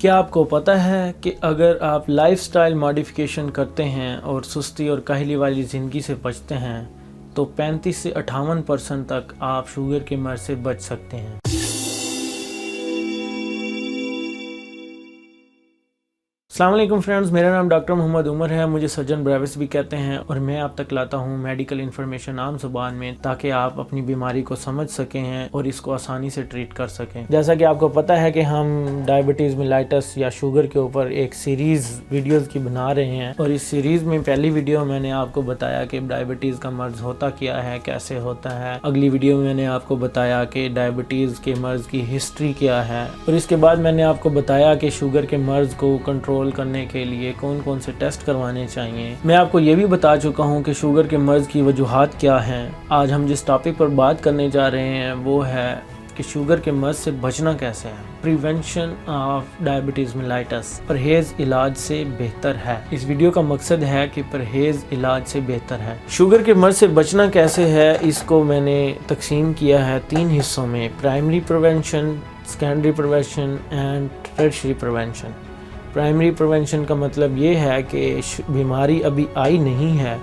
क्या आपको पता है कि अगर आप लाइफस्टाइल मॉडिफिकेशन करते हैं और सुस्ती और काहली वाली ज़िंदगी से बचते हैं तो 35 से 58% तक आप शुगर के मर्ज़ से बच सकते हैं। अस्सलाम वालेकुम फ्रेंड्स, मेरा नाम डॉक्टर मोहम्मद उमर है। मुझे सर्जन ब्रेविस भी कहते हैं और मैं आप तक लाता हूं मेडिकल इन्फॉर्मेशन आम ज़ुबान में ताकि आप अपनी बीमारी को समझ सकें हैं और इसको आसानी से ट्रीट कर सकें। जैसा कि आपको पता है कि हम डायबिटीज़ मेलाइटस या शुगर के ऊपर एक सीरीज़ वीडियोज़ की बना रहे हैं और इस सीरीज़ में पहली वीडियो मैंने आपको बताया कि डायबिटीज़ का मर्ज़ होता क्या है, कैसे होता है। अगली वीडियो में मैंने आपको बताया कि डायबिटीज़ के मर्ज़ की हिस्ट्री क्या है और इसके बाद मैंने आपको बताया कि शुगर के मर्ज़ को कंट्रोल करने के लिए कौन कौन से टेस्ट करवाने चाहिए। मैं आपको ये भी बता चुका हूँ कि शुगर के मर्ज़ की वजूहात क्या हैं। आज हम जिस टॉपिक पर बात करने जा रहे हैं वो है कि शुगर के मर्ज़ से बचना कैसे है। प्रिवेंशन ऑफ डायबिटीज़ मेलाइटस, परहेज़ इलाज से बेहतर है। इस वीडियो का मकसद है कि परहेज़ इलाज से बेहतर है। शुगर के मर्ज़ से बचना कैसे है, इसको मैंने तकसीम किया है 3 हिस्सों में: primary prevention, secondary prevention and tertiary prevention. Primary prevention का मतलब ये है कि बीमारी अभी आई नहीं है,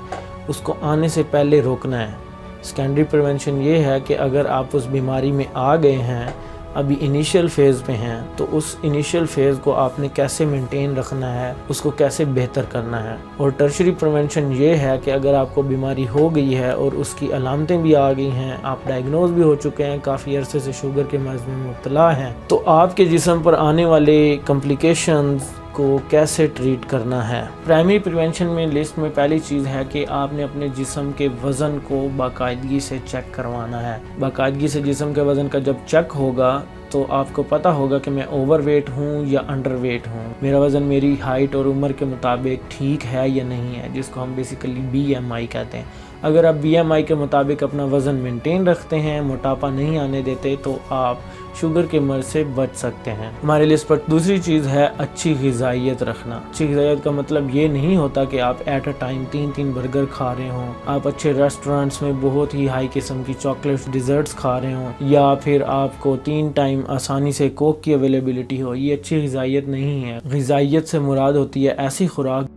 उसको आने से पहले रोकना है। सेकेंडरी प्रिवेंशन ये है कि अगर आप उस बीमारी में आ गए हैं, अभी इनिशियल फेज़ पे हैं, तो उस इनिशियल फेज़ को आपने कैसे मेंटेन रखना है, उसको कैसे बेहतर करना है। और टर्शियरी प्रिवेंशन ये है कि अगर आपको बीमारी हो गई है और उसकी अलामतें भी आ गई हैं, आप डायग्नोज भी हो चुके हैं, काफ़ी अरसे से शुगर के मर्ज़ में मुब्तला हैं, तो आपके जिस्म पर आने वाले कॉम्प्लिकेशंस को कैसे ट्रीट करना है। प्राइमरी प्रिवेंशन में लिस्ट में पहली चीज़ है कि आपने अपने जिस्म के वज़न को बाकायदगी से चेक करवाना है। बाकायदगी से जिस्म के वज़न का जब चेक होगा तो आपको पता होगा कि मैं ओवरवेट हूँ या अंडरवेट हूँ, मेरा वज़न मेरी हाइट और उम्र के मुताबिक ठीक है या नहीं है, जिसको हम बेसिकली BMI कहते हैं। अगर आप BMI के मुताबिक अपना वज़न मेंटेन रखते हैं, मोटापा नहीं आने देते, तो आप शुगर के मर्ज़ से बच सकते हैं। हमारे लिस्ट पर दूसरी चीज़ है अच्छी ग़िज़ाइयत रखना। अच्छी ग़िज़ाइयत का मतलब ये नहीं होता कि आप एट अ टाइम 3-3 बर्गर खा रहे हों, आप अच्छे रेस्टोरेंट्स में बहुत ही हाई किस्म की चॉकलेट्स, डिज़र्ट्स खा रहे हों, या फिर आपको 3 टाइम आसानी से कोक की अवेलेबिलिटी हो। ये अच्छी ग़िज़ाइयत नहीं है। ग़िज़ाइयत से मुराद होती है ऐसी खुराक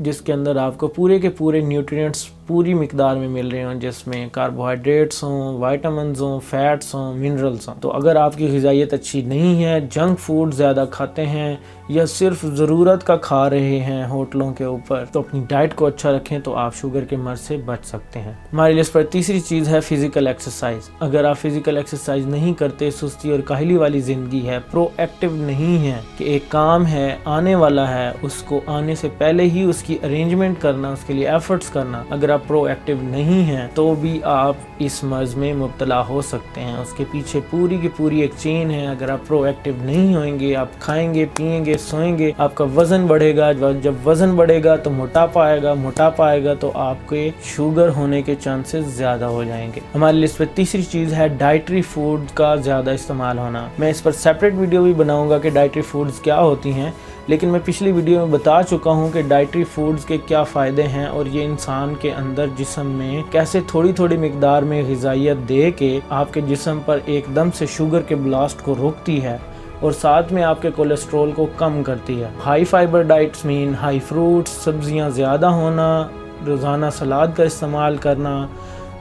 जिसके अंदर आपको पूरे के पूरे न्यूट्रिएंट्स पूरी मिकदार में मिल रहे हों, जिसमें कार्बोहाइड्रेट्स हों, वाइटामिन्स हों, फैट्स हों, मिनरल्स हों। तो अगर आपकी ग़िज़ाइयत अच्छी नहीं है, जंक फूड ज़्यादा खाते हैं या सिर्फ ज़रूरत का खा रहे हैं होटलों के ऊपर, तो अपनी डाइट को अच्छा रखें तो आप शुगर के मर्ज़ से बच सकते हैं। हमारी लिस्ट पर तीसरी चीज़ है फ़िज़िकल एक्सरसाइज। अगर आप फ़िज़िकल एक्सरसाइज नहीं करते, सुस्ती और काहली वाली ज़िंदगी है, प्रोएक्टिव नहीं है कि एक काम है आने वाला है, उसको आने से पहले ही उसकी अरेंजमेंट करना, उसके लिए एफर्ट्स करना, अगर प्रोएक्टिव नहीं है तो भी आप इस मर्ज़ में मुब्तला हो सकते हैं। उसके पीछे पूरी की पूरी एक चेन है। अगर आप प्रोएक्टिव नहीं होंगे, आप खाएंगे, पिएंगे, सोएंगे, आपका वज़न बढ़ेगा। जब वज़न बढ़ेगा तो मोटापा आएगा, मोटापा आएगा तो आपके शुगर होने के चांसेस ज़्यादा हो जाएंगे। हमारी लिस्ट पर तीसरी चीज़ है डाइटरी फूड का ज़्यादा इस्तेमाल होना। मैं इस पर सेपरेट वीडियो भी बनाऊँगा कि डाइटरी फूड्स क्या होती हैं, लेकिन मैं पिछली वीडियो में बता चुका हूँ कि डाइटरी फूड्स के क्या फ़ायदे हैं और ये इंसान के अंदर जिस्म में कैसे थोड़ी थोड़ी मिकदार में ग़िज़ाइयत दे के आपके जिस्म पर एकदम से शुगर के ब्लास्ट को रोकती है और साथ में आपके कोलेस्ट्रॉल को कम करती है। High fibre diets mean high fruits, सब्जियाँ ज़्यादा होना, रोज़ाना सलाद का इस्तेमाल करना,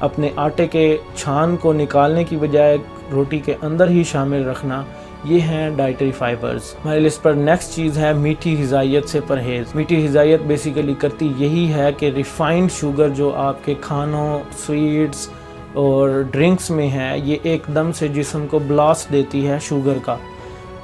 अपने आटे के छान को निकालने की बजाय रोटी के अंदर ही शामिल रखना, ये हैं डाइटरी फाइबर्स। हमारी लिस्ट पर नेक्स्ट चीज़ है मीठी ग़िज़ाइयत से परहेज़। मीठी ग़िज़ाइयत बेसिकली करती यही है कि रिफ़ाइंड शुगर जो आपके खानों, स्वीट्स और ड्रिंक्स में है, ये एकदम से जिस्म को ब्लास्ट देती है शुगर का।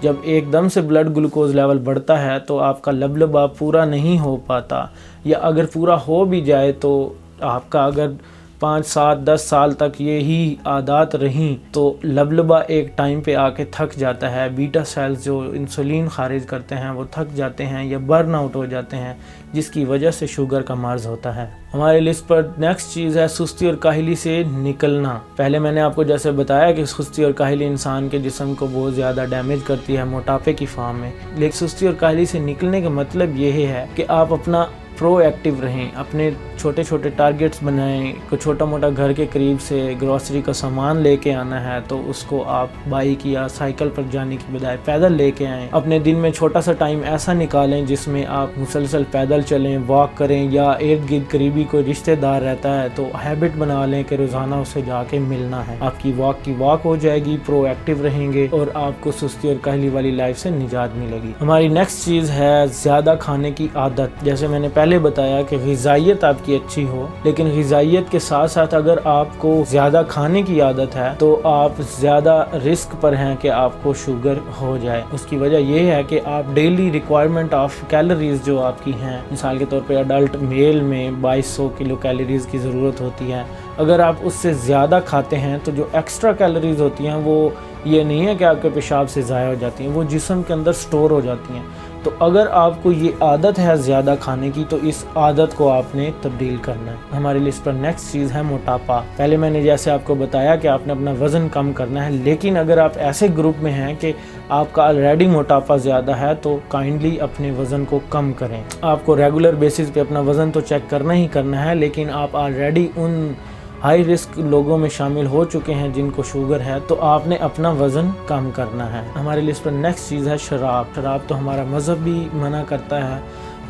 जब एकदम से ब्लड ग्लूकोज लेवल बढ़ता है तो आपका लबलबा पूरा नहीं हो पाता, या अगर पूरा हो भी जाए तो आपका अगर 5, 7, 10 साल तक ये ही आदत रही तो लबलबा एक टाइम पे आके थक जाता है। बीटा सेल्स जो इंसुलिन खारिज करते हैं वो थक जाते हैं या बर्न आउट हो जाते हैं, जिसकी वजह से शुगर का मर्ज़ होता है। हमारी लिस्ट पर नेक्स्ट चीज़ है सुस्ती और काहली से निकलना। पहले मैंने आपको जैसे बताया कि सुस्ती और काहली इंसान के जिस्म को बहुत ज़्यादा डैमेज करती है मोटापे की फॉर्म में, लेकिन सुस्ती और काहली से निकलने का मतलब ये है कि आप अपना प्रोएक्टिव रहें, अपने छोटे छोटे टारगेट्स बनाएं। कोई छोटा मोटा घर के करीब से ग्रॉसरी का सामान लेके आना है तो उसको आप बाइक या साइकिल पर जाने की बजाय पैदल लेके आएँ। अपने दिन में छोटा सा टाइम ऐसा निकालें जिसमें आप मुसलसल पैदल चलें, वॉक करें, या इर्द गिर्द करीबी कोई रिश्तेदार रहता है तो हैबिट बना लें कि रोज़ाना उसे जाके मिलना है। आपकी वॉक हो जाएगी, प्रोएक्टिव रहेंगे और आपको सुस्ती और कहली वाली लाइफ से निजात मिलेगी। हमारी नेक्स्ट चीज़ है ज़्यादा खाने की आदत। जैसे मैंने पहले बताया कि ग़िज़ाइयत आपकी अच्छी हो, लेकिन ग़िज़ाइयत के साथ साथ अगर आपको ज़्यादा खाने की आदत है तो आप ज़्यादा रिस्क पर हैं कि आपको शुगर हो जाए। उसकी वजह यह है कि आप डेली रिक्वायरमेंट ऑफ कैलोरीज जो आपकी हैं, मिसाल के तौर पे अडल्ट मेल में 2200 किलो कैलोरीज की ज़रूरत होती है, अगर आप उससे ज़्यादा खाते हैं तो जो एक्स्ट्रा कैलोरीज होती हैं वो ये नहीं है कि आपके पेशाब से ज़ाया हो जाती हैं, वो जिस्म के अंदर स्टोर हो जाती हैं। तो अगर आपको ये आदत है ज़्यादा खाने की तो इस आदत को आपने तब्दील करना है। हमारी लिस्ट पर नेक्स्ट चीज़ है मोटापा। पहले मैंने जैसे आपको बताया कि आपने अपना वज़न कम करना है, लेकिन अगर आप ऐसे ग्रुप में हैं कि आपका ऑलरेडी मोटापा ज़्यादा है तो काइंडली अपने वज़न को कम करें। आपको रेगुलर बेसिस पे अपना वज़न तो चेक करना ही करना है, लेकिन आप ऑलरेडी उन हाई रिस्क लोगों में शामिल हो चुके हैं जिनको शुगर है तो आपने अपना वज़न कम करना है। हमारी लिस्ट पर नेक्स्ट चीज़ है शराब। शराब तो हमारा मज़हब भी मना करता है,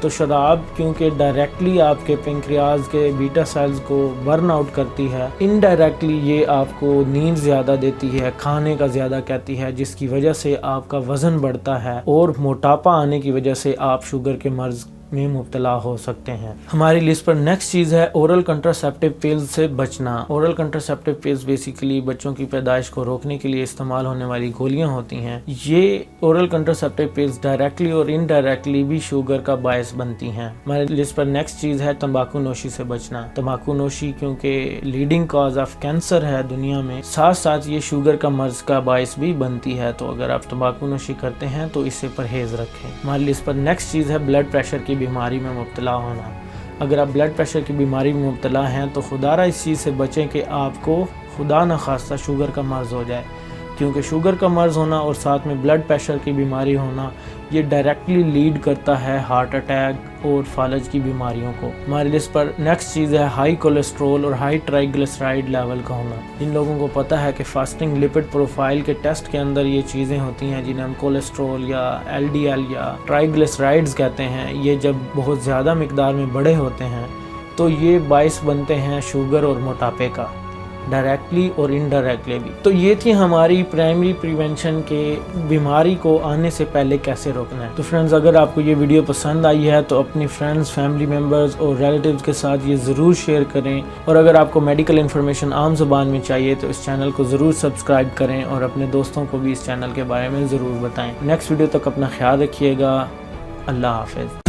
तो शराब क्योंकि डायरेक्टली आपके पेंक्रियाज के बीटा सेल्स को बर्न आउट करती है, इनडायरेक्टली ये आपको नींद ज़्यादा देती है, खाने का ज़्यादा कहती है, जिसकी वजह से आपका वज़न बढ़ता है और मोटापा आने की वजह से आप शुगर के मर्ज़ में मुब्तला हो सकते हैं। हमारी लिस्ट पर नेक्स्ट चीज़ है ओरल कंट्रासेप्टिव पिल्स से बचना। ओरल कंट्रासेप्टिव पिल्स बेसिकली बच्चों की पैदाइश को रोकने के लिए इस्तेमाल होने वाली गोलियां होती हैं। ये ओरल कंट्रासेप्टिव पिल्स डायरेक्टली और इनडायरेक्टली भी शुगर का बायस बनती हैं। हमारी लिस्ट पर नेक्स्ट चीज़ है तंबाकू नोशी से बचना। तंबाकू नोशी क्योंकि लीडिंग कॉज ऑफ कैंसर है दुनिया में, साथ साथ ये शुगर का मर्ज का बायस भी बनती है, तो अगर आप तंबाकू नोशी करते हैं तो इससे परहेज रखें। हमारी लिस्ट पर नेक्स्ट चीज़ है ब्लड प्रेशर की बीमारी में मुब्तला होना। अगर आप ब्लड प्रेशर की बीमारी में मुब्तला हैं तो खुदारा इस चीज़ से बचें कि आपको खुदा न खास्ता शुगर का मर्ज़ हो जाए, क्योंकि शुगर का मर्ज़ होना और साथ में ब्लड प्रेशर की बीमारी होना ये डायरेक्टली लीड करता है हार्ट अटैक और फालज की बीमारियों को। हमारी लिस्ट पर नेक्स्ट चीज़ है हाई कोलेस्ट्रोल और हाई ट्राइग्लिसराइड लेवल का होना। जिन लोगों को पता है कि फास्टिंग लिपिड प्रोफाइल के टेस्ट के अंदर ये चीज़ें होती हैं जिन्हें हम कोलेस्ट्रोल या LDL या ट्राइग्लिसराइड्स कहते हैं, ये जब बहुत ज़्यादा मिकदार में बड़े होते हैं तो ये बायस बनते हैं शुगर और मोटापे का, डायरेक्टली और इनडायरेक्टली भी। तो ये थी हमारी प्राइमरी प्रिवेंशन के बीमारी को आने से पहले कैसे रोकना है। तो फ्रेंड्स, अगर आपको ये वीडियो पसंद आई है तो अपनी फ्रेंड्स, फैमिली मेम्बर्स और रिलेटिव्स के साथ ये ज़रूर शेयर करें, और अगर आपको मेडिकल इन्फॉर्मेशन आम ज़ुबान में चाहिए तो इस चैनल को ज़रूर सब्सक्राइब करें और अपने दोस्तों को भी इस चैनल के बारे में ज़रूर बताएँ। नेक्स्ट वीडियो तक अपना ख्याल रखिएगा। अल्लाह हाफ़िज़।